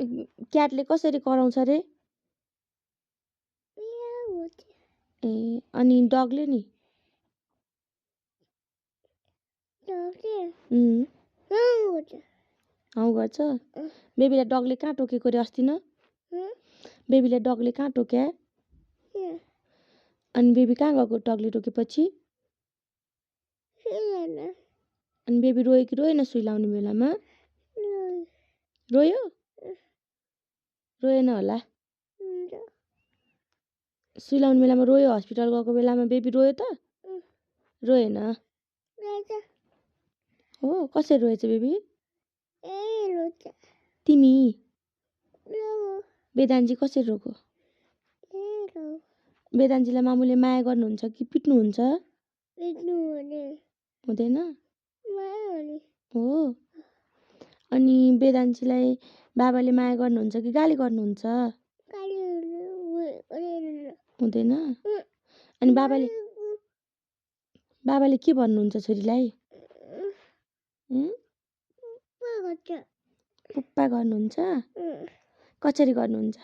क्याटले कसरी कराउँछ रे? ए अनि डगले नि? हौ गर्छ? बेबीलाई डगले कहाँ टोकेको रे अस्ति न? बेबीलाई डगले कहाँ टोक्या? अनि बेबी कहाँ गएको डगले टोकेपछि? अनि बेबी रोयो कि रोएन सुई लाउने बेलामा? रोयो? रोएन होला? सुई लाउने बेलामा रोयो? हस्पिटल गएको बेलामा बेबी रोयो त? रोएन? हो कसरी रोएछ बेबी? तिमी? वेदान्जी कसरी रोको? वेदान्जीलाई मामुले माया गर्नुहुन्छ कि पिट्नुहुन्छ? हुँदैन? हो? अनि वेदान्जीलाई बाबाले माया गर्नुहुन्छ कि गाली गर्नुहुन्छ? हुँदैन? अनि बाबाले के भन्नुहुन्छ छोरीलाई? पुप्पा गर्नुहुन्छ? कसरी गर्नुहुन्छ?